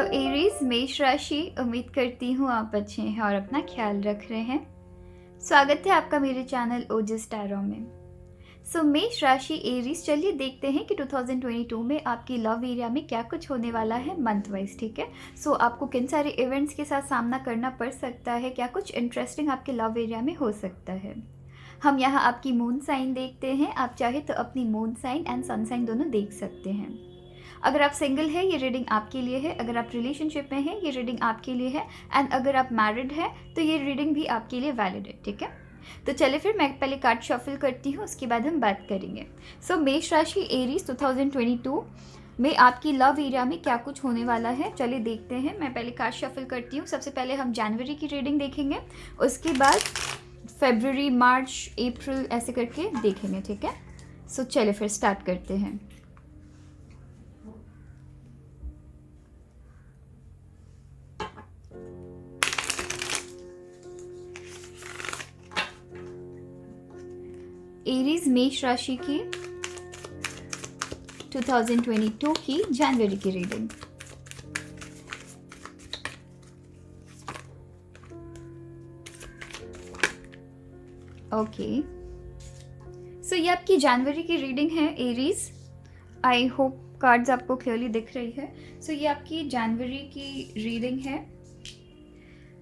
Aries मेष राशि, उम्मीद करती हूँ आप अच्छे हैं और अपना ख्याल रख रहे हैं। स्वागत है आपका मेरे चैनल ओजस टैरो में। मेष राशि एरीज, चलिए देखते हैं कि 2022 में आपकी लव एरिया में क्या कुछ होने वाला है मंथ वाइज। ठीक है, आपको किन सारे इवेंट्स के साथ सामना करना पड़ सकता है, क्या कुछ इंटरेस्टिंग आपके लव एरिया में हो सकता है। हम यहाँ आपकी मून साइन देखते हैं। आप चाहे तो अपनी moon sign and sun sign दोनों देख सकते हैं। अगर आप सिंगल है ये रीडिंग आपके लिए है, अगर आप रिलेशनशिप में हैं ये रीडिंग आपके लिए है, एंड अगर आप मैरिड है तो ये रीडिंग भी आपके लिए वैलिड है। ठीक है, तो चलिए फिर मैं पहले कार्ड शफल करती हूँ, उसके बाद हम बात करेंगे। मेष राशि एरीज 2022 में आपकी लव एरिया में क्या कुछ होने वाला है, चलिए देखते हैं। मैं पहले कार्ड शफल करती हूँ। सबसे पहले हम जनवरी की रीडिंग देखेंगे, उसके बाद फरवरी, मार्च, अप्रैल ऐसे करके देखेंगे। ठीक है, चलिए फिर स्टार्ट करते हैं। एरीज मेष राशि की 2022 की जनवरी की रीडिंग। ओके, ये आपकी जनवरी की रीडिंग है एरीज। आई होप कार्ड्स आपको क्लियरली दिख रही है। ये आपकी जनवरी की रीडिंग है।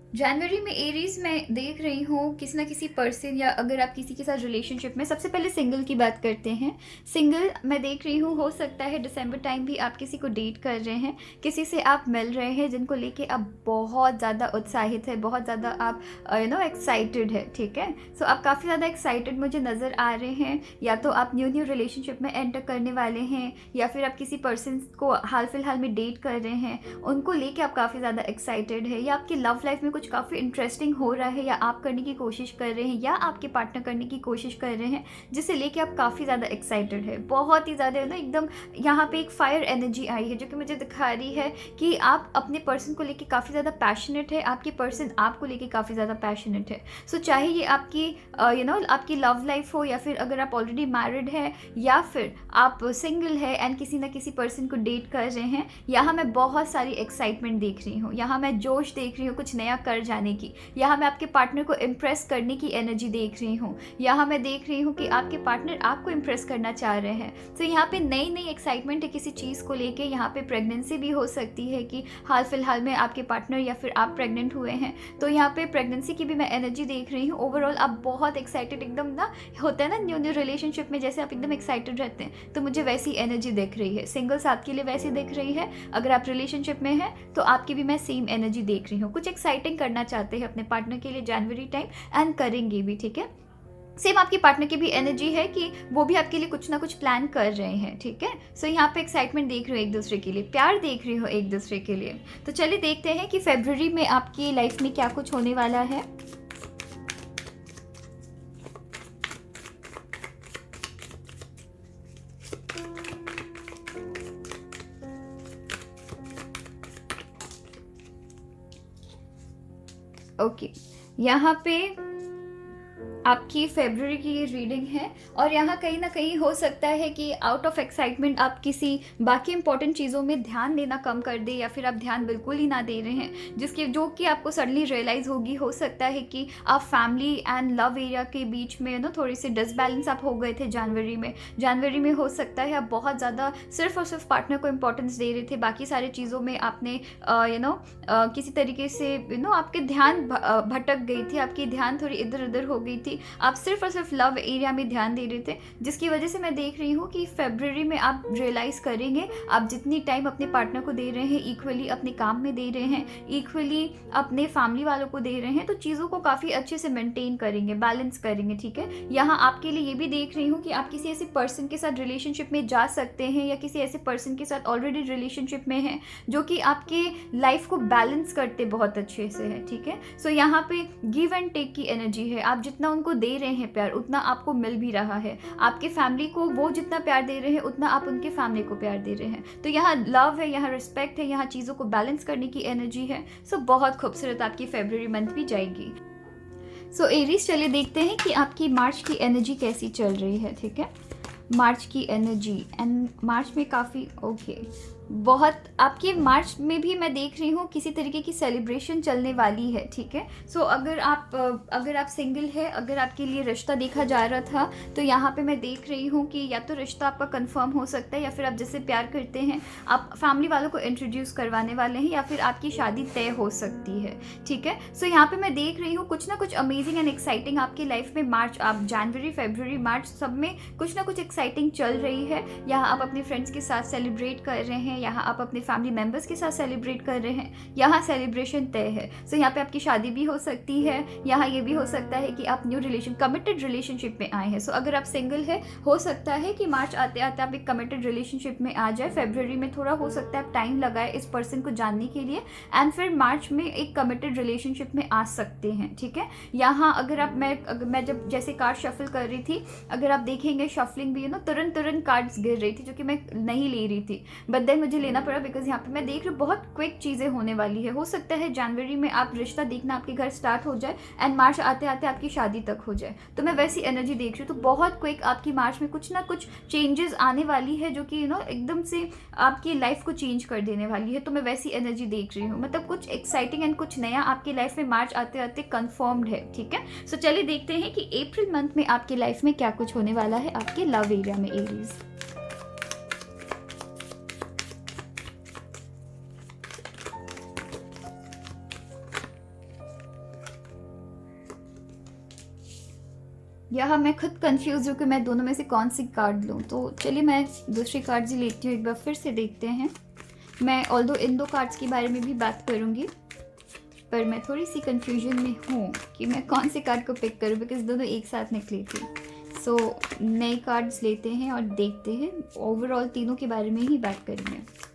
जनवरी में एरीज मैं देख रही हूँ किसी ना किसी पर्सन, या अगर आप किसी के साथ रिलेशनशिप में, सबसे पहले सिंगल की बात करते हैं। सिंगल मैं देख रही हूँ, हो सकता है दिसंबर टाइम भी आप किसी को डेट कर रहे हैं, किसी से आप मिल रहे हैं जिनको लेके आप बहुत ज़्यादा उत्साहित है, बहुत ज़्यादा आप एक्साइटेड है। ठीक है, आप काफ़ी ज़्यादा एक्साइटेड मुझे नज़र आ रहे हैं। या तो आप न्यू रिलेशनशिप में एंटर करने वाले हैं, या फिर आप किसी पर्सन को हाल फिलहाल में डेट कर रहे हैं, उनको लेके आप काफ़ी ज़्यादा एक्साइटेड है, या आपकी लव लाइफ में कुछ काफ़ी इंटरेस्टिंग हो रहा है, या आप करने की कोशिश कर रहे हैं, या आपके पार्टनर करने की कोशिश कर रहे हैं, जिसे लेके आप काफ़ी ज़्यादा एक्साइटेड है, बहुत ही ज़्यादा एकदम। यहाँ पे एक फायर एनर्जी आई है जो कि मुझे दिखा रही है कि आप अपने पर्सन को लेके काफ़ी ज़्यादा पैशनेट है, आपके पर्सन आपको लेके काफ़ी ज़्यादा पैशनेट है। चाहे ये आपकी आपकी लव लाइफ हो, या फिर अगर आप ऑलरेडी मैरिड है, या फिर आप सिंगल है एंड किसी ना किसी पर्सन को डेट कर रहे हैं, यहाँ मैं बहुत सारी एक्साइटमेंट देख रही हूँ, यहाँ मैं जोश देख रही हूँ कुछ नया कर जाने की, यहाँ मैं आपके पार्टनर को इम्प्रेस करने की एनर्जी देख रही हूँ, यहाँ मैं देख रही हूँ कि आपके पार्टनर आपको इम्प्रेस करना चाह रहे हैं। यहाँ पे नई नई एक्साइटमेंट है किसी चीज़ को लेके। यहाँ पे प्रेगनेंसी भी हो सकती है कि हाल फिलहाल में आपके पार्टनर या फिर आप प्रेग्नेंट हुए हैं, तो यहाँ पे प्रेगनेंसी की भी मैं एनर्जी देख रही हूँ। ओवरऑल आप बहुत एक्साइटेड एकदम ना, होता है ना न्यू रिलेशनशिप में जैसे आप एकदम एक्साइटेड रहते हैं, तो मुझे वैसी एनर्जी दिख रही है। सिंगल्स आपके लिए वैसी दिख रही है, अगर आप रिलेशनशिप में हैं तो आपकी भी मैं सेम एनर्जी देख रही हूँ। कुछ एक्साइटिंग करना चाहते हैं अपने पार्टनर के लिए जनवरी टाइम, एंड करेंगे भी। ठीक है, सेम आपके पार्टनर की भी एनर्जी है कि वो भी आपके लिए कुछ ना कुछ प्लान कर रहे हैं। ठीक है, यहाँ पे एक्साइटमेंट देख रही हूँ एक दूसरे के लिए, प्यार देख रही हूँ एक दूसरे के लिए। तो चलिए देखते हैं कि फरवरी में आपकी लाइफ में क्या कुछ होने वाला है। ओके, यहाँ पे आपकी फरवरी की ये रीडिंग है, और यहाँ कहीं ना कहीं हो सकता है कि आउट ऑफ एक्साइटमेंट आप किसी बाकी इंपॉर्टेंट चीज़ों में ध्यान देना कम कर दे, या फिर आप ध्यान बिल्कुल ही ना दे रहे हैं, जो कि आपको सडनली रियलाइज़ होगी। हो सकता है कि आप फैमिली एंड लव एरिया के बीच में थोड़ी सी डिसबैलेंस आप हो गए थे जनवरी में हो सकता है आप बहुत ज़्यादा सिर्फ और सिर्फ पार्टनर को इम्पोर्टेंस दे रहे थे, बाकी सारी चीज़ों में आपने किसी तरीके से आपके ध्यान भटक गई थी, आपकी ध्यान थोड़ी इधर उधर हो गई थी, आप सिर्फ और सिर्फ लव एरिया में ध्यान दे रहे थे, जिसकी वजह से मैं देख रही हूँ कि फरवरी में आप रियलाइज़ करेंगे आप जितनी टाइम अपने पार्टनर को दे रहे हैं, इक्वली अपने काम में दे रहे हैं, इक्वली अपने फैमिली वालों को दे रहे हैं, तो चीज़ों को काफ़ी अच्छे से मेंटेन करेंगे, बैलेंस करेंगे। ठीक है, यहाँ आपके लिए ये भी देख रही हूँ कि आप किसी ऐसे पर्सन के साथ रिलेशनशिप में जा सकते हैं, या किसी ऐसे पर्सन के साथ ऑलरेडी रिलेशनशिप में हैं जो कि आपके लाइफ को बैलेंस करते बहुत अच्छे से है। ठीक है, यहाँ पे गिव एंड टेक की एनर्जी है। आप जितना उनको दे रहे हैं प्यार, उतना आपको मिल भी रहा है। आपके फैमिली को वो जितना प्यार दे रहे हैं, उतना आप उनके फैमिली को प्यार दे रहे हैं। तो यहाँ लव है, यहाँ रिस्पेक्ट है, यहाँ चीज़ों को बैलेंस करने की एनर्जी है। बहुत खूबसूरत आपकी फरवरी मंथ भी जाएगी। एरीज, चलिए देखते हैं कि आपकी मार्च की एनर्जी कैसी चल रही है। ठीक है, मार्च की एनर्जी, एंड मार्च में काफ़ी बहुत आपके मार्च में भी मैं देख रही हूँ किसी तरीके की सेलिब्रेशन चलने वाली है, ठीक है। सो अगर आप सिंगल है, अगर आपके लिए रिश्ता देखा जा रहा था, तो यहाँ पे मैं देख रही हूँ कि या तो रिश्ता आपका कंफर्म हो सकता है, या फिर आप जिससे प्यार करते हैं आप फैमिली वालों को इंट्रोड्यूस करवाने वाले हैं, या फिर आपकी शादी तय हो सकती है, ठीक है। सो यहाँ पे मैं देख रही हूँ कुछ ना कुछ अमेजिंग एंड एक्साइटिंग आपकी लाइफ में मार्च, आप जनवरी फरवरी मार्च सब में कुछ ना कुछ एक्साइटिंग चल रही है। यहाँ आप अपने फ्रेंड्स के साथ सेलिब्रेट कर रहे हैं, यहाँ आप अपने फैमिली मेम्बर्स के साथ सेलिब्रेट कर रहे हैं, यहाँ सेलिब्रेशन तय है। सो यहाँ पे आपकी शादी भी हो सकती है, यहाँ ये भी हो सकता है कि आप न्यू कमिटेड रिलेशनशिप में आए हैं। सो अगर आप सिंगल है, हो सकता है कि मार्च आते आते आप एक कमिटेड रिलेशनशिप में आ जाए, फरवरी में थोड़ा हो सकता है आप टाइम लगाए इस पर्सन को जानने के लिए, एंड फिर मार्च में एक कमिटेड रिलेशनशिप में आ सकते हैं, ठीक है। यहाँ अगर आप मैं जब जैसे कार्ड शफल कर रही थी, अगर आप देखेंगे शफलिंग भी तुरंत कार्ड्स गिर रही थी, जो कि मैं नहीं ले रही थी, बट देन मुझे लेना पड़ा, बिकॉज यहाँ पे मैं देख रही हूँ बहुत क्विक चीज़ें होने वाली है। हो सकता है जनवरी में आप रिश्ता देखना आपके घर स्टार्ट हो जाए एंड मार्च आते आते आपकी शादी तक हो जाए, तो मैं वैसी एनर्जी देख रही हूँ। तो बहुत क्विक आपकी मार्च में कुछ ना कुछ चेंजेस आने वाली है, जो कि एकदम से आपकी लाइफ को चेंज कर देने वाली है। तो मैं वैसी एनर्जी देख रही हूँ, मतलब कुछ एक्साइटिंग एंड कुछ नया आपकी लाइफ में मार्च आते आते कन्फर्म्ड है, ठीक है। सो चलिए देखते हैं कि अप्रैल मंथ में आपकी लाइफ में क्या कुछ होने वाला है आपके लव एरिया में, एरीज। यहाँ मैं खुद कंफ्यूज हूँ कि मैं दोनों में से कौन सी कार्ड लूँ, तो चलिए मैं दूसरी कार्ड्स ही लेती हूँ, एक बार फिर से देखते हैं। मैं ऑल्दो इन दो कार्ड्स के बारे में भी बात करूँगी, पर मैं थोड़ी सी कंफ्यूजन में हूँ कि मैं कौन से कार्ड को पिक करूँ, बिकॉज दोनों एक साथ निकली थी। सो नए कार्ड्स लेते हैं और देखते हैं, ओवरऑल तीनों के बारे में ही बात करेंगे।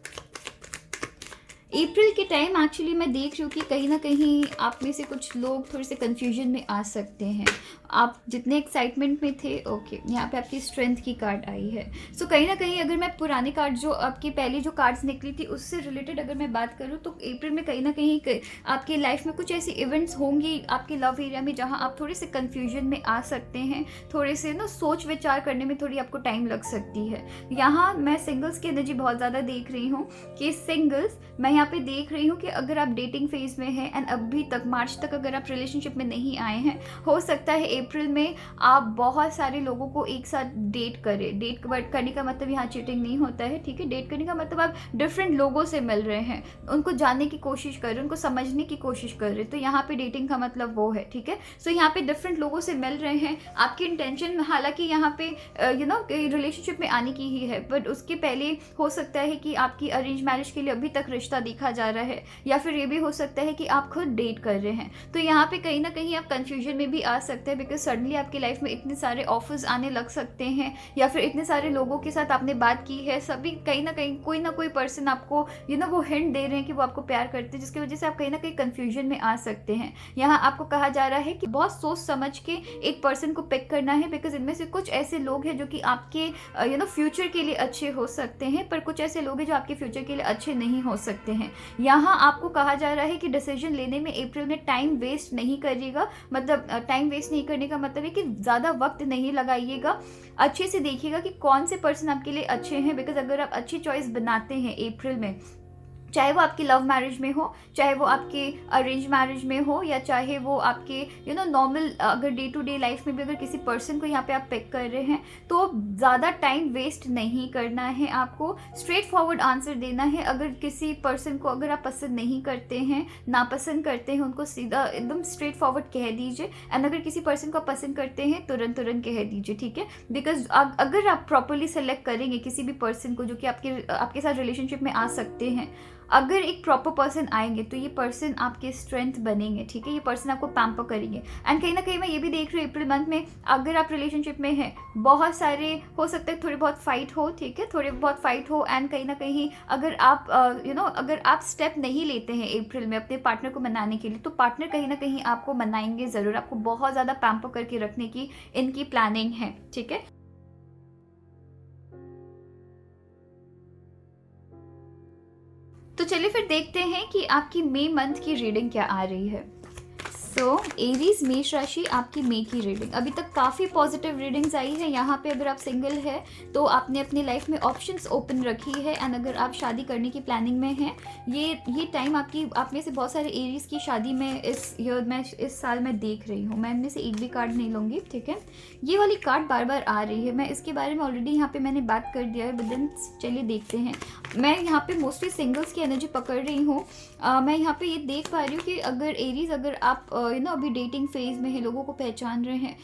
अप्रैल के टाइम एक्चुअली मैं देख रही हूँ कि कहीं ना कहीं आप में से कुछ लोग थोड़े से कन्फ्यूजन में आ सकते हैं। आप जितने एक्साइटमेंट में थे, ओके, यहाँ पे आपकी स्ट्रेंथ की कार्ड आई है। सो कहीं ना कहीं अगर मैं पुराने कार्ड जो आपकी पहली जो कार्ड्स निकली थी उससे रिलेटेड अगर मैं बात करूँ, तो अप्रैल में कहीं ना कहीं आपकी लाइफ में कुछ ऐसी इवेंट्स होंगी आपके लव एरिया में जहाँ आप थोड़े से कन्फ्यूजन में आ सकते हैं, थोड़े से सोच विचार करने में थोड़ी आपको टाइम लग सकती है। यहाँ मैं सिंगल्स की एनर्जी बहुत ज़्यादा देख रही हूँ कि सिंगल्स, मैं यहाँ पे देख रही हूँ कि अगर आप डेटिंग फेज में हैं एंड अभी तक मार्च तक अगर आप रिलेशनशिप में नहीं आए हैं, हो सकता है अप्रैल में आप बहुत सारे लोगों को एक साथ डेट करें। डेट करने का मतलब यहाँ चीटिंग नहीं होता है, ठीक है। डेट करने का मतलब आप डिफरेंट लोगों से मिल रहे हैं, उनको जानने की कोशिश कर रहे हैं, उनको समझने की कोशिश कर रहे हैं, तो यहाँ पे डेटिंग का मतलब वो है, ठीक है। सो यहाँ पे डिफरेंट लोगों से मिल रहे हैं, आपकी इंटेंशन हालांकि यहाँ पे रिलेशनशिप में आने की ही है, बट उसके पहले हो सकता है कि आपकी अरेंज मैरिज के लिए अभी तक रिश्ता देखा जा रहा है, या फिर ये भी हो सकता है कि आप खुद डेट कर रहे हैं। तो यहाँ पे कहीं ना कहीं आप कंफ्यूजन में भी आ सकते हैं, बिकॉज सडनली आपकी लाइफ में इतने सारे ऑफर्स आने लग सकते हैं, या फिर इतने सारे लोगों के साथ आपने बात की है, सभी कहीं ना कहीं कोई ना कोई पर्सन आपको वो हिंट दे रहे हैं कि वो आपको प्यार करते हैं, जिसकी वजह से आप कहीं ना कहीं कंफ्यूजन में आ सकते हैं। यहाँ आपको कहा जा रहा है कि बहुत सोच समझ के एक पर्सन को पिक करना है, बिकॉज इनमें से कुछ ऐसे लोग हैं जो कि आपके फ्यूचर के लिए अच्छे हो सकते हैं, पर कुछ ऐसे लोग हैं जो आपके फ्यूचर के लिए अच्छे नहीं हो सकते हैं। यहाँ आपको कहा जा रहा है कि डिसीजन लेने में अप्रैल में टाइम वेस्ट नहीं करिएगा, मतलब टाइम वेस्ट नहीं करने का मतलब है कि ज़्यादा वक्त नहीं लगाइएगा, अच्छे से देखिएगा कि कौन से पर्सन आपके लिए अच्छे हैं। बिकॉज अगर आप अच्छी चॉइस बनाते हैं अप्रैल में, चाहे वो आपकी लव मैरिज में हो, चाहे वो आपके अरेंज मैरिज में हो, या चाहे वो आपके नॉर्मल अगर डे टू डे लाइफ में भी अगर किसी पर्सन को यहाँ पे आप पिक कर रहे हैं, तो ज़्यादा टाइम वेस्ट नहीं करना है, आपको स्ट्रेट फॉरवर्ड आंसर देना है। अगर किसी पर्सन को अगर आप पसंद नहीं करते हैं, नापसंद करते हैं, उनको सीधा एकदम स्ट्रेट फॉरवर्ड कह दीजिए, एंड अगर किसी पर्सन को पसंद करते हैं तुरंत कह दीजिए, ठीक है। बिकॉज अगर आप प्रॉपरली सेलेक्ट करेंगे किसी भी पर्सन को जो कि आपके साथ रिलेशनशिप में आ सकते हैं, अगर एक प्रॉपर पर्सन आएंगे तो ये पर्सन आपके स्ट्रेंथ बनेंगे, ठीक है। ये पर्सन आपको पैम्पर करेंगे। एंड कहीं ना कहीं मैं ये भी देख रही हूँ अप्रैल मंथ में अगर आप रिलेशनशिप में हैं, बहुत सारे हो सकता है थोड़े बहुत फाइट हो, ठीक है, थोड़े बहुत फाइट हो, एंड कहीं ना कहीं अगर आप अगर आप स्टेप नहीं लेते हैं अप्रैल में अपने पार्टनर को मनाने के लिए, तो पार्टनर कहीं ना कहीं आपको मनाएंगे ज़रूर, आपको बहुत ज़्यादा पैम्पर करके रखने की इनकी प्लानिंग है, ठीक है। तो चलिए फिर देखते हैं कि आपकी मई मंथ की रीडिंग क्या आ रही है। सो एरीज मेष राशि आपकी मई की रीडिंग। अभी तक काफ़ी पॉजिटिव रीडिंग्स आई है। यहाँ पे अगर आप सिंगल है तो आपने अपनी लाइफ में ऑप्शंस ओपन रखी है, एंड अगर आप शादी करने की प्लानिंग में हैं, ये टाइम आपकी, आप में से बहुत सारे एरीज की शादी में इस साल मैं देख रही हूँ। मैं इनमें से एक भी कार्ड नहीं लूँगी, ठीक है। ये वाली कार्ड बार बार आ रही है, मैं इसके बारे में ऑलरेडी यहाँ पे मैंने बात कर दिया है, बट देन चलिए देखते हैं। मैं यहाँ पे मोस्टली सिंगल्स की एनर्जी पकड़ रही हूँ। मैं यहाँ पे ये देख पा रही हूँ कि अगर एरीज, अगर आप अभी डेटिंग फेज में है, लोगों को पहचान रहे हैं,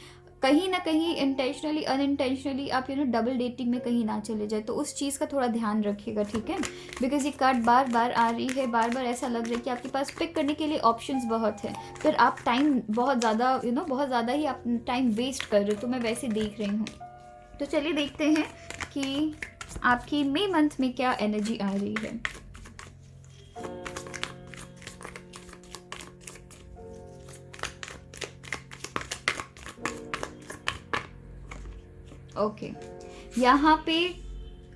कहीं ना कहीं इंटेंशनली अनइंटेंशनली आप डबल डेटिंग में कहीं ना चले जाए, तो उस चीज़ का थोड़ा ध्यान रखिएगा, ठीक है। बिकॉज ये कार्ड बार बार आ रही है, बार बार ऐसा लग रहा है कि आपके पास पिक करने के लिए ऑप्शंस बहुत है, फिर आप टाइम बहुत ज़्यादा बहुत ज़्यादा ही आप टाइम वेस्ट कर रहे हो, तो मैं वैसे देख रही हूँ। तो चलिए देखते हैं कि आपकी मई मंथ में क्या एनर्जी आ रही है। ओके, यहाँ पे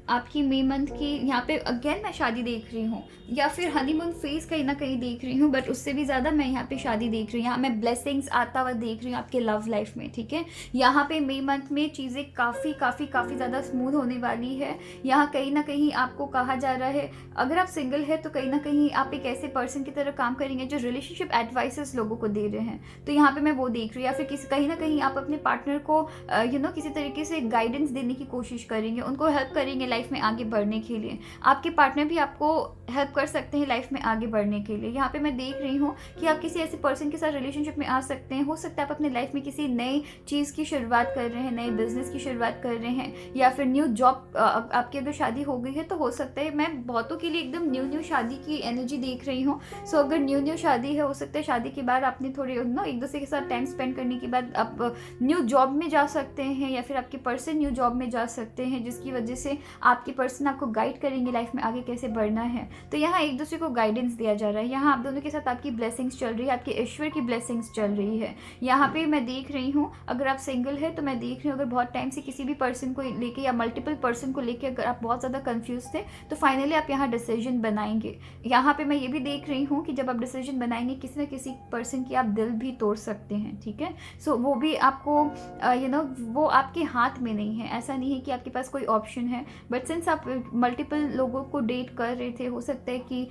आपकी मई मंथ की, यहाँ पे अगेन मैं शादी देख रही हूँ, या फिर हनीमून फेज कहीं ना कहीं देख रही हूँ, बट उससे भी ज़्यादा मैं यहाँ पे शादी देख रही हूँ। यहाँ मैं ब्लेसिंग्स आता हुआ देख रही हूँ आपके लव लाइफ में, ठीक है। यहाँ पे मई मंथ में चीज़ें काफ़ी काफ़ी काफ़ी ज़्यादा स्मूथ होने वाली है। यहाँ कहीं ना कहीं आपको कहा जा रहा है, अगर आप सिंगल है तो कहीं ना कहीं आप एक ऐसे पर्सन की तरह काम करेंगे जो रिलेशनशिप एडवाइसेस लोगों को दे रहे हैं, तो यहाँ पे मैं वो देख रही हूँ। या फिर कहीं ना कहीं आप अपने पार्टनर को किसी तरीके से गाइडेंस देने की कोशिश करेंगे, उनको हेल्प करेंगे लाइफ में आगे बढ़ने के लिए। आपके पार्टनर भी आपको हेल्प कर सकते हैं लाइफ में आगे बढ़ने के लिए। यहाँ पे मैं देख रही हूँ कि आप किसी ऐसे पर्सन के साथ रिलेशनशिप में आ सकते हैं। हो सकता है आप अपने लाइफ में किसी नई चीज़ की शुरुआत कर रहे हैं, नए बिजनेस की शुरुआत कर रहे हैं, या फिर न्यू जॉब, आपकी अगर शादी हो गई है तो हो सकता है, मैं बहुतों के लिए एकदम न्यू शादी की एनर्जी देख रही हूँ। सो अगर न्यू शादी है, हो सकता है शादी के बाद आपने थोड़े एक दूसरे के साथ टाइम स्पेंड करने के बाद आप न्यू जॉब में जा सकते हैं, या फिर आपके पर्सन न्यू जॉब में जा सकते हैं, जिसकी वजह से आपके पर्सन आपको गाइड करेंगे लाइफ में आगे कैसे बढ़ना है। तो यहाँ एक दूसरे को गाइडेंस दिया जा रहा है। यहाँ आप दोनों के साथ आपकी ब्लेसिंग्स चल रही है, आपके ईश्वर की ब्लेसिंग्स चल रही है। यहाँ पे मैं देख रही हूँ, अगर आप सिंगल है तो मैं देख रही हूँ, अगर बहुत टाइम से किसी भी पर्सन को लेके या मल्टीपल पर्सन को लेके अगर आप बहुत ज़्यादा कंफ्यूज थे, तो फाइनली आप यहाँ डिसीजन बनाएंगे। यहाँ पे मैं ये भी देख रही हूँ कि जब आप डिसीजन बनाएंगे, किसी न किसी पर्सन की आप दिल भी तोड़ सकते हैं, ठीक है। सो वो भी आपको वो आपके हाथ में नहीं है। ऐसा नहीं है कि आपके पास कोई ऑप्शन है, बट सिंस आप मल्टीपल लोगों को डेट कर रहे थे, हो सकता है कि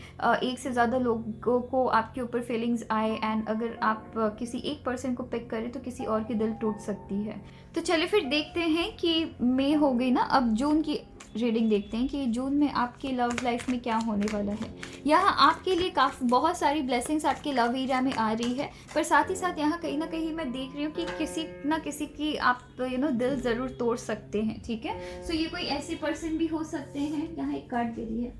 एक से ज़्यादा लोगों को आपके ऊपर फीलिंग्स आए, एंड अगर आप किसी एक पर्सन को पिक करें तो किसी और की दिल टूट सकती है। तो चलिए फिर देखते हैं कि मई हो गई ना, अब जून की रीडिंग देखते हैं कि जून में आपकी लव लाइफ में क्या होने वाला है। यहाँ आपके लिए बहुत सारी ब्लेसिंग्स आपके लव एरिया में आ रही है, पर साथ ही साथ यहाँ कहीं ना कहीं मैं देख रही हूँ कि किसी ना किसी की आप दिल ज़रूर तोड़ सकते हैं, ठीक है। सो ये कोई ऐसे पर्सन भी हो सकते हैं, यहाँ एक कार्ड दे रही है।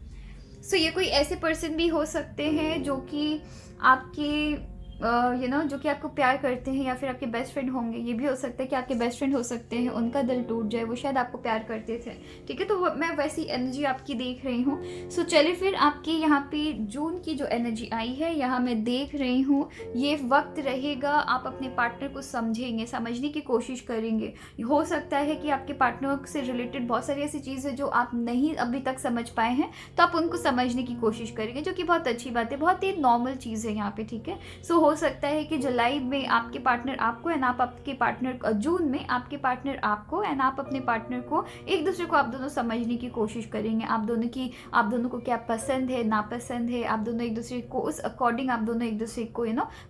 सो ये कोई ऐसे पर्सन भी हो सकते हैं जो कि आपके जो कि आपको प्यार करते हैं, या फिर आपके बेस्ट फ्रेंड होंगे। ये भी हो सकता है कि आपके बेस्ट फ्रेंड हो सकते हैं, उनका दिल टूट जाए, वो शायद आपको प्यार करते थे, ठीक है। तो मैं वैसी एनर्जी आपकी देख रही हूँ। सो चलिए फिर आपकी यहाँ पे जून की जो एनर्जी आई है, यहाँ मैं देख रही हूँ, ये वक्त रहेगा, आप अपने पार्टनर को समझेंगे, समझने की कोशिश करेंगे। हो सकता है कि आपके पार्टनर से रिलेटेड बहुत सारी ऐसी चीज़ें जो आप नहीं अभी तक समझ पाए हैं, तो आप उनको समझने की कोशिश करेंगे, जो कि बहुत अच्छी बात है, बहुत ही नॉर्मल चीज़ है यहाँ पे, ठीक है। सो हो सकता है कि जुलाई में आपके पार्टनर आपको, एंड आप आपके पार्टनर, जून में आपके पार्टनर आपको, एंड आप अपने पार्टनर को, एक दूसरे को आप दोनों समझने की कोशिश करेंगे। आप दोनों को क्या पसंद है, नापसंद है, आप दोनों एक दूसरे को उस अकॉर्डिंग आप दोनों एक दूसरे को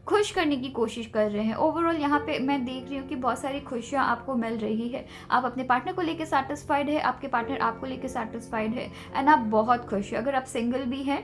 खुश करने की कोशिश कर रहे हैं। ओवरऑल यहाँ पे मैं देख रही हूँ कि बहुत सारी खुशियाँ आपको मिल रही है। आप अपने पार्टनर को लेकर सेटिस्फाइड है, आपके पार्टनर आपको लेकर सेटिस्फाइड है, एंड आप बहुत खुश है। अगर आप सिंगल भी हैं,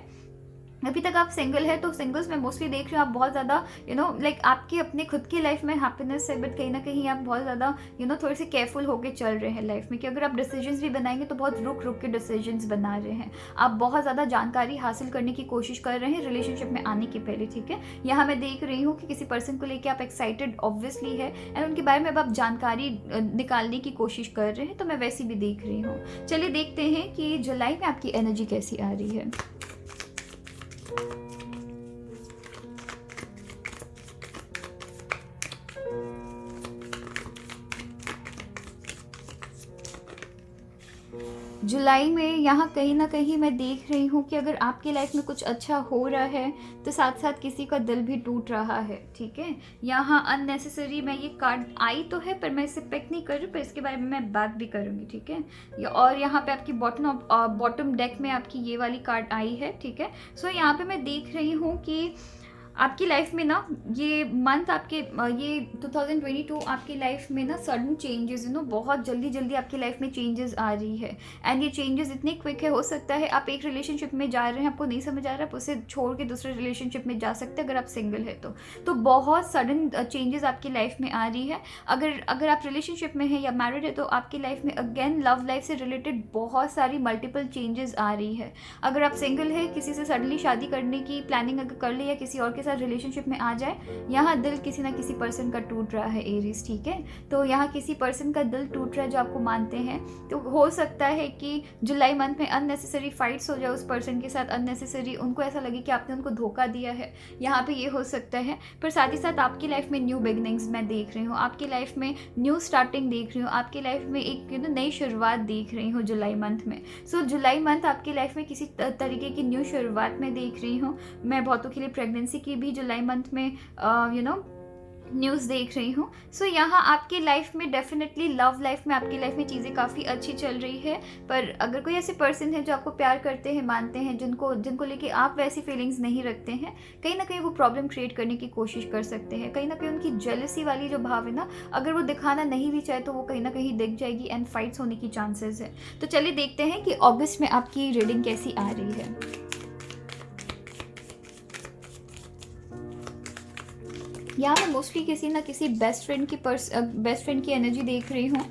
अभी तक आप सिंगल है, तो सिंगल्स में मोस्टली देख रही हूँ आप बहुत ज़्यादा लाइक आपकी अपने खुद की लाइफ में हैप्पीनेस है, बट कहीं ना कहीं आप बहुत ज़्यादा थोड़े से केयरफुल होके चल रहे हैं लाइफ में, कि अगर आप डिसीजंस भी बनाएंगे तो बहुत रुक के डिसीजंस बना रहे हैं। आप बहुत ज़्यादा जानकारी हासिल करने की कोशिश कर रहे हैं रिलेशनशिप में आने के पहले, ठीक है। यहाँ मैं देख रही हूँ कि किसी पर्सन को लेकर आप एक्साइटेड ऑब्वियसली है, एंड उनके बारे में अब आप जानकारी निकालने की कोशिश कर रहे हैं, तो मैं वैसी भी देख रही हूँ। चलिए देखते हैं कि जुलाई में आपकी एनर्जी कैसी आ रही है। जुलाई में यहाँ कहीं ना कहीं मैं देख रही हूँ कि अगर आपकी लाइफ में कुछ अच्छा हो रहा है तो साथ साथ किसी का दिल भी टूट रहा है, ठीक है। यहाँ अननेसेसरी मैं ये कार्ड आई तो है पर मैं इसे पिक नहीं कर रही, पर इसके बारे में मैं बात भी करूँगी, ठीक है। और यहाँ पे आपकी बॉटम डेक में आपकी ये वाली कार्ड आई है, ठीक है। सो यहाँ पे मैं देख रही हूँ कि आपकी लाइफ में ना ये मंथ आपके ये 2022 आपकी लाइफ में ना सडन चेंजेस बहुत जल्दी जल्दी आपकी लाइफ में चेंजेस आ रही है। एंड ये चेंजेस इतने क्विक है, हो सकता है आप एक रिलेशनशिप में जा रहे हैं, आपको नहीं समझ आ रहा है, आप उसे छोड़ के दूसरे रिलेशनशिप में जा सकते हैं अगर आप सिंगल है तो बहुत सडन चेंजेस आपकी लाइफ में आ रही है। अगर आप रिलेशनशिप में है या मैरिड है तो आपकी लाइफ में अगेन लव लाइफ से रिलेटेड बहुत सारी मल्टीपल चेंजेस आ रही है। अगर आप सिंगल है, किसी से सडनली शादी करने की प्लानिंग अगर कर ले या किसी और के साथ रिलेशनशिप में आ जाए, यहाँ दिल किसी ना किसी पर्सन का टूट रहा है एरीज, ठीक है। तो यहाँ किसी पर्सन का दिल टूट रहा है जो आपको मानते हैं, तो हो सकता है कि जुलाई मंथ में अननेसेसरी फाइट्स हो जाए उस पर्सन के साथ, अननेसेसरी उनको ऐसा लगे कि आपने उनको धोखा दिया है, यहाँ पे ये हो सकता है। पर साथ ही साथ आपकी लाइफ में न्यू बिगनिंग्स मैं देख रही हूँ, आपकी लाइफ में न्यू स्टार्टिंग देख रही हूँ, आपकी लाइफ में एक नई शुरुआत देख रही हूँ जुलाई मंथ में। सो जुलाई मंथ आपकी लाइफ में किसी तरीके की न्यू शुरुआत मैं देख रही हूँ। मैं बहुतों के लिए प्रेगनेंसी की भी जुलाई मंथ में न्यूज़ देख रही हूँ। सो यहाँ आपकी लाइफ में डेफिनेटली लव लाइफ में आपकी लाइफ में चीज़ें काफ़ी अच्छी चल रही है। पर अगर कोई ऐसे पर्सन है जो आपको प्यार करते हैं, मानते हैं, जिनको लेके आप वैसी फीलिंग्स नहीं रखते हैं, कहीं ना कहीं वो प्रॉब्लम क्रिएट करने की कोशिश कर सकते हैं। कहीं ना कहीं उनकी जेलसी वाली जो भाव है ना, अगर वो दिखाना नहीं भी चाहे तो वो कहीं ना कहीं दिख जाएगी एंड फाइट्स होने की चांसेस है। तो चलिए देखते हैं कि अगस्त में आपकी रीडिंग कैसी आ रही है। यहाँ मैं मोस्टली किसी ना किसी बेस्ट फ्रेंड की एनर्जी देख रही हूँ,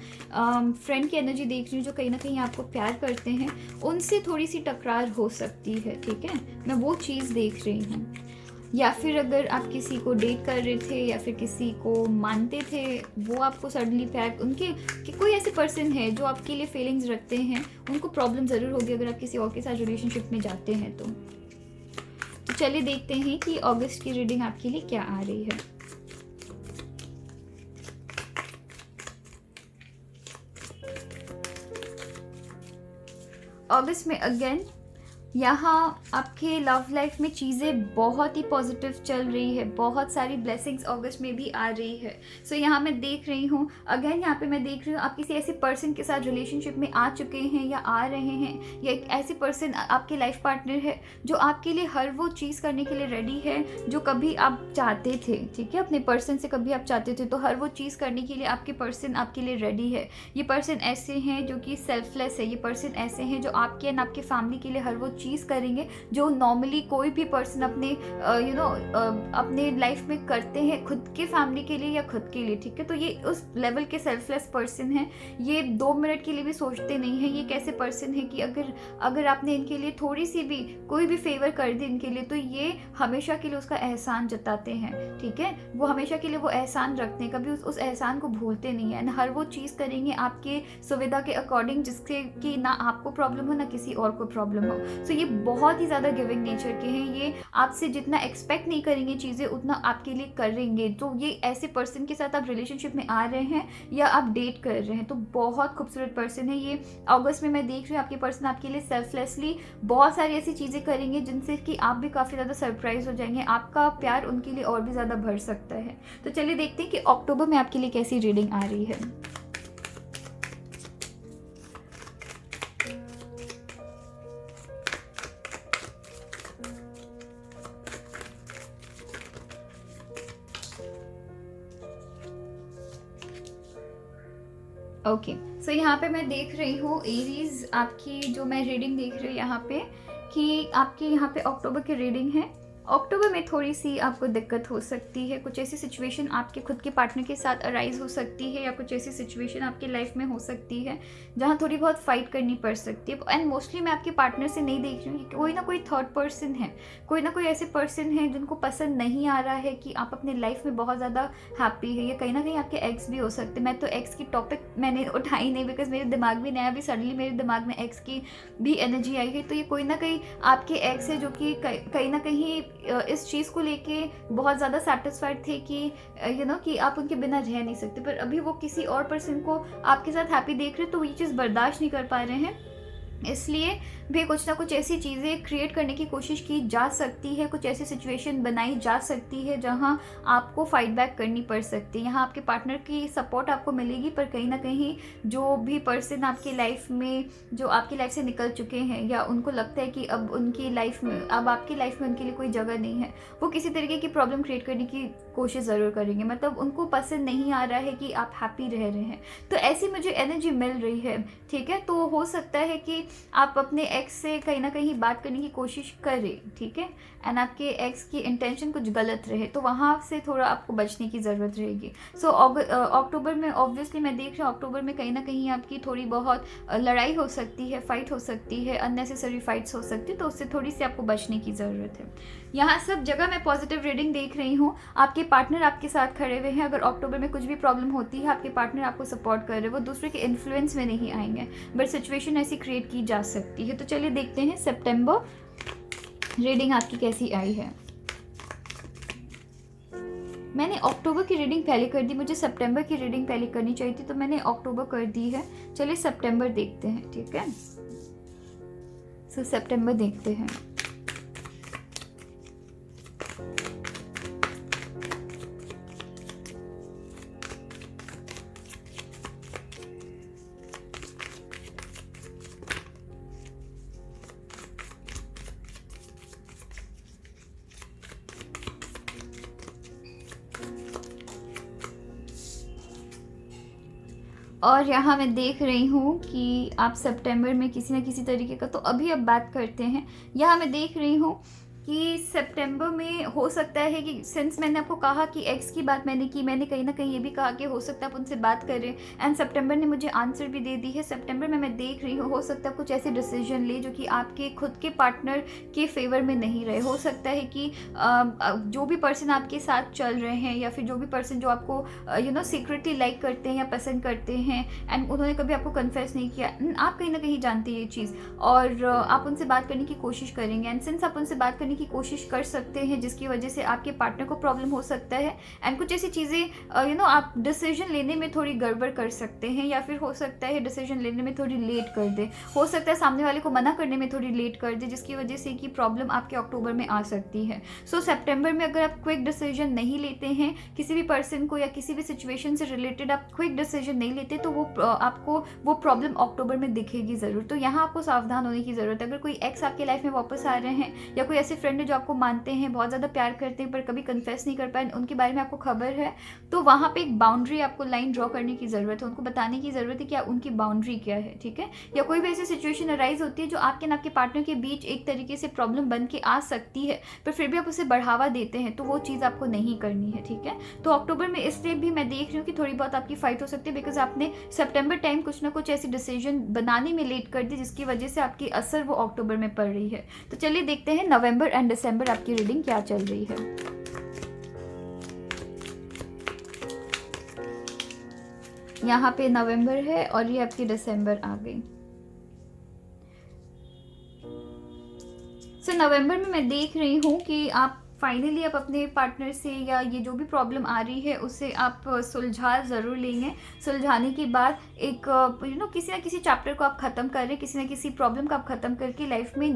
फ्रेंड की एनर्जी देख रही हूँ जो कहीं ना कहीं आपको प्यार करते हैं, उनसे थोड़ी सी टकरार हो सकती है, ठीक है। मैं वो चीज़ देख रही हूँ। या फिर अगर आप किसी को डेट कर रहे थे या फिर किसी को मानते थे, वो आपको सडनली प्यार, उनके कि कोई ऐसे पर्सन है जो आपके लिए फीलिंग्स रखते हैं, उनको प्रॉब्लम ज़रूर होगी अगर आप किसी और के साथ रिलेशनशिप में जाते हैं तो चलिए देखते हैं कि अगस्त की रीडिंग आपके लिए क्या आ रही है। अगस्त में अगेन यहाँ आपके लव लाइफ में चीज़ें बहुत ही पॉजिटिव चल रही है, बहुत सारी ब्लेसिंग्स अगस्त में भी आ रही है। सो यहाँ मैं देख रही हूँ अगेन, यहाँ पे मैं देख रही हूँ आप किसी ऐसे पर्सन के साथ रिलेशनशिप में आ चुके हैं या आ रहे हैं, या एक ऐसे पर्सन आपके लाइफ पार्टनर है जो आपके लिए हर वो चीज़ करने के लिए रेडी है जो कभी आप चाहते थे, ठीक है। अपने पर्सन से कभी आप चाहते थे तो हर वो चीज़ करने के लिए आपके पर्सन आपके लिए रेडी है। ये पर्सन ऐसे हैं जो कि सेल्फलेस है, ये पर्सन ऐसे हैं जो आपके एंड आपके फैमिली के लिए हर वो चीज़ करेंगे जो नॉर्मली कोई भी पर्सन अपने अपने लाइफ में करते हैं खुद के फैमिली के लिए या खुद के लिए, ठीक है। तो ये उस लेवल के सेल्फलेस पर्सन हैं। ये 2 मिनट के लिए भी सोचते नहीं हैं। ये एक ऐसे पर्सन है कि अगर आपने इनके लिए थोड़ी सी भी कोई भी फेवर कर दी इनके लिए तो ये हमेशा के लिए उसका एहसान जताते हैं, ठीक है। वो हमेशा के लिए वो एहसान रखते हैं, कभी उस एहसान को भूलते नहीं है। हर वो चीज़ करेंगे आपके सुविधा के अकॉर्डिंग जिससे कि ना आपको प्रॉब्लम हो ना किसी और को प्रॉब्लम हो। सो ये बहुत ही ज़्यादा गिविंग नेचर के हैं। ये आपसे जितना एक्सपेक्ट नहीं करेंगे चीज़ें उतना आपके लिए करेंगे। तो ये ऐसे पर्सन के साथ आप रिलेशनशिप में आ रहे हैं या आप डेट कर रहे हैं तो बहुत खूबसूरत पर्सन है ये। अगस्त में मैं देख रही हूँ आपके पर्सन आपके लिए सेल्फलेसली बहुत सारी ऐसी चीज़ें करेंगे जिनसे कि आप भी काफ़ी ज़्यादा सरप्राइज हो जाएंगे। आपका प्यार उनके लिए और भी ज़्यादा बढ़ सकता है। तो चलिए देखते हैं कि अक्टूबर में आपके लिए कैसी रीडिंग आ रही है। ओके, सो यहाँ पे मैं देख रही हूँ एरीज, आपकी जो मैं रीडिंग देख रही हूँ यहाँ पे कि आपकी यहाँ पे अक्टूबर की रीडिंग है। अक्टूबर में थोड़ी सी आपको दिक्कत हो सकती है, कुछ ऐसी सिचुएशन आपके खुद के पार्टनर के साथ अराइज हो सकती है या कुछ ऐसी सिचुएशन आपकी लाइफ में हो सकती है जहाँ थोड़ी बहुत फाइट करनी पड़ सकती है। एंड मोस्टली मैं आपके पार्टनर से नहीं देख रही हूँ, कोई ना कोई थर्ड पर्सन है, कोई ना कोई ऐसे पर्सन है जिनको पसंद नहीं आ रहा है कि आप अपने लाइफ में बहुत ज़्यादा हैप्पी है, या कहीं ना कहीं आपके एक्स भी हो सकते। मैं तो एक्स की टॉपिक मैंने उठाई नहीं बिकॉज मेरे दिमाग में नया भी सडनली मेरे दिमाग में एक्स की भी एनर्जी आई है। तो ये कोई ना कहीं आपके एक्स है जो कि कहीं ना कहीं इस चीज़ को लेके बहुत ज़्यादा सेटिस्फाइड थे कि कि आप उनके बिना रह नहीं सकते, पर अभी वो किसी और पर्सन को आपके साथ हैप्पी देख रहे तो ये चीज़ बर्दाश्त नहीं कर पा रहे हैं। इसलिए भी कुछ ना कुछ ऐसी चीज़ें क्रिएट करने की कोशिश की जा सकती है, कुछ ऐसी सिचुएशन बनाई जा सकती है जहां आपको फाइट बैक करनी पड़ सकती है। यहाँ आपके पार्टनर की सपोर्ट आपको मिलेगी, पर कहीं ना कहीं जो भी पर्सन आपकी लाइफ में, जो आपकी लाइफ से निकल चुके हैं या उनको लगता है कि अब उनकी लाइफ में, अब आपकी लाइफ में उनके लिए कोई जगह नहीं है, वो किसी तरीके की प्रॉब्लम क्रिएट करने की कोशिश ज़रूर करेंगे। मतलब उनको पसंद नहीं आ रहा है कि आप हैप्पी रह रहे हैं। तो ऐसी मुझे एनर्जी मिल रही है, ठीक है। तो हो सकता है कि आप अपने एक्स से कहीं ना कहीं बात करने की कोशिश करें, ठीक है, एंड आपके एक्स की इंटेंशन कुछ गलत रहे तो वहाँ से थोड़ा आपको बचने की ज़रूरत रहेगी। सो अक्टूबर में ऑब्वियसली मैं देख रही हूँ, अक्टूबर में कहीं ना कहीं आपकी थोड़ी बहुत लड़ाई हो सकती है, फाइट हो सकती है, अननेसेसरी फाइट्स हो सकती है, तो उससे थोड़ी सी आपको बचने की ज़रूरत है। यहाँ सब जगह मैं पॉजिटिव रीडिंग देख रही हूँ। आपके पार्टनर आपके साथ खड़े हुए हैं। अगर अक्टूबर में कुछ भी प्रॉब्लम होती है, आपके पार्टनर आपको सपोर्ट कर रहे हैं, वो दूसरे के इन्फ्लुएंस में नहीं आएंगे, बट सिचुएशन ऐसी क्रिएट की जा सकती है। तो चलिए देखते हैं सितंबर रीडिंग आपकी कैसी आई है। मैंने अक्टूबर की रीडिंग पहले कर दी, मुझे सितंबर की रीडिंग पहले करनी चाहिए थी, तो मैंने अक्टूबर कर दी है। चलिए सितंबर देखते हैं, ठीक है। सो सितंबर देखते हैं। और यहाँ मैं देख रही हूँ कि आप सितंबर में किसी न किसी तरीके का, तो अभी अब बात करते हैं। यहाँ मैं देख रही हूँ कि सितंबर में हो सकता है कि सिंस मैंने आपको कहा कि एक्स की बात मैंने की, मैंने कहीं ना कहीं ये भी कहा कि हो सकता है आप उनसे बात करें, एंड सितंबर ने मुझे आंसर भी दे दी है। सितंबर में मैं देख रही हूँ हो सकता है कुछ ऐसे डिसीजन ले जो कि आपके खुद के पार्टनर के फेवर में नहीं रहे। हो सकता है कि जो भी पर्सन आपके साथ चल रहे हैं, या फिर जो भी पर्सन जो आपको सीक्रेटली लाइक करते हैं या पसंद करते हैं, एंड उन्होंने कभी आपको कन्फेस नहीं किया, आप कहीं ना कहीं जानते हैं ये चीज़, और आप उनसे बात करने की कोशिश करेंगे। एंड सिंस आप उनसे बात करने की कोशिश कर सकते हैं, जिसकी वजह से आपके पार्टनर को प्रॉब्लम हो सकता है, एंड कुछ ऐसी चीज़ें आप डिसीजन लेने में थोड़ी गड़बड़ कर सकते हैं, या फिर हो सकता है डिसीजन लेने में थोड़ी लेट कर दे, हो सकता है सामने वाले को मना करने में थोड़ी लेट कर दे, जिसकी वजह से कि प्रॉब्लम आपके अक्टूबर में आ सकती है। सो सितंबर में अगर आप क्विक डिसीजन नहीं लेते हैं, किसी भी पर्सन को या किसी भी सिचुएशन से रिलेटेड आप क्विक डिसीजन नहीं लेते, तो आपको वो प्रॉब्लम अक्टूबर में दिखेगी ज़रूर। तो यहाँ आपको सावधान होने की ज़रूरत है। अगर कोई एक्स आपके लाइफ में वापस आ रहे हैं, या कोई ऐसे फ्रेंड जो आपको मानते हैं, बहुत ज़्यादा प्यार करते हैं, पर कभी कन्फेस नहीं कर पाए, उनके बारे में आपको खबर है, तो वहाँ पे एक बाउंड्री आपको लाइन ड्रॉ करने की ज़रूरत है। उनको बताने की ज़रूरत है कि उनकी बाउंड्री क्या है, ठीक है। या कोई भी ऐसी सिचुएशन अराइज होती है जो आपके आपके पार्टनर के बीच एक तरीके से प्रॉब्लम बन के आ सकती है, पर फिर भी आप उसे बढ़ावा देते हैं, तो वो चीज़ आपको नहीं करनी है, ठीक है। तो अक्टूबर में इसलिए भी मैं देख रही हूँ कि थोड़ी बहुत आपकी फाइट हो सकती है, बिकॉज आपने सितंबर टाइम कुछ ना कुछ ऐसी डिसीजन बनाने में लेट कर दी, जिसकी वजह से आपकी असर वो अक्टूबर में पड़ रही है। तो चलिए देखते हैं नवंबर एंड दिसंबर आपकी रीडिंग क्या चल रही है। यहाँ पे नवंबर है और ये आपकी दिसंबर आ गई। सो नवंबर में मैं देख रही हूँ कि आप फाइनली आप अपने पार्टनर से, या ये जो भी प्रॉब्लम आ रही है उससे आप सुलझा ज़रूर लेंगे। सुलझाने के बाद एक किसी ना किसी चैप्टर को आप ख़त्म कर रहे हैं, किसी ना किसी प्रॉब्लम को आप ख़त्म करके लाइफ में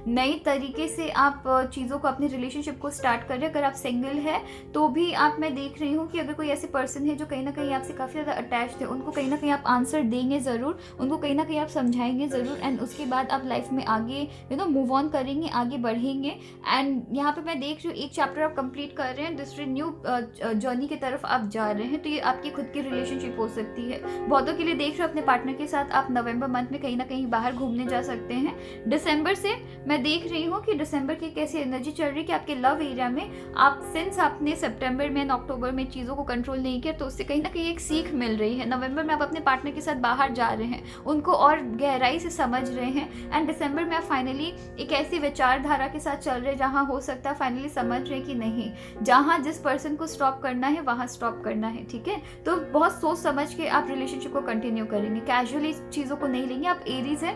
नई तरीके से आप चीज़ों को, अपने रिलेशनशिप को स्टार्ट कर रहे हैं। अगर आप सिंगल है तो भी मैं देख रही हूँ कि अगर कोई ऐसे पर्सन है जो कहीं ना कहीं आपसे काफ़ी ज़्यादा अटैच्ड है, उनको कहीं ना कहीं आप आंसर देंगे ज़रूर, उनको कहीं ना कहीं आप समझाएंगे ज़रूर, एंड उसके बाद आप लाइफ में आगे मूव ऑन करेंगे, आगे बढ़ेंगे। एंड यहाँ पे मैं देख रही हूँ एक चैप्टर आप कंप्लीट कर रहे हैं, दूसरे न्यू जर्नी की तरफ आप जा रहे हैं, तो ये आपकी खुद की रिलेशनशिप हो सकती है। बहुतों के लिए देख रहे हो अपने पार्टनर के साथ आप नवंबर मंथ में कहीं ना कहीं बाहर घूमने जा सकते हैं। दिसंबर से मैं देख रही हूँ कि दिसंबर की कैसी एनर्जी चल रही है कि आपके लव एरिया में आप, सिंस आपने सितंबर में, अक्टूबर में चीज़ों को कंट्रोल नहीं किया, तो उससे कहीं ना कहीं एक सीख मिल रही है। नवंबर में आप अपने पार्टनर के साथ बाहर जा रहे हैं, उनको और गहराई से समझ रहे हैं, एंड दिसंबर में आप फाइनली एक ऐसी विचारधारा के साथ चल रहे हैं जहाँ हो सकता है फाइनली समझ रहे कि नहीं, जहाँ जिस पर्सन को स्टॉप करना है वहाँ स्टॉप करना है, ठीक है। तो बहुत सोच समझ के आप रिलेशनशिप को कंटिन्यू करेंगे, कैजुअली चीज़ों को नहीं लेंगे। आप एरीज है,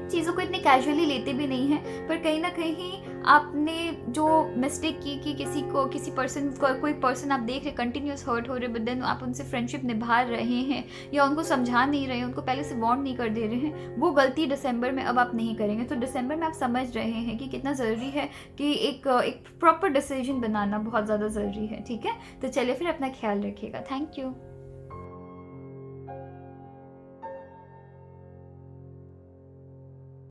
चीज़ों को इतने कैजुअली लेते भी नहीं हैं, पर कहीं ना कहीं आपने जो मिस्टेक की कि किसी पर्सन को, कोई पर्सन आप देख रहे कंटिन्यूस हर्ट हो रहे, बट देन आप उनसे फ्रेंडशिप निभा रहे हैं या उनको समझा नहीं रहे हैं, उनको पहले से वार्न नहीं कर दे रहे हैं, वो गलती दिसंबर में अब आप नहीं करेंगे। तो दिसंबर में आप समझ रहे हैं कि कितना ज़रूरी है कि एक प्रॉपर डिसीजन बनाना बहुत ज़्यादा ज़रूरी है। ठीक है, तो चलिए फिर अपना ख्याल रखिएगा। Thank you.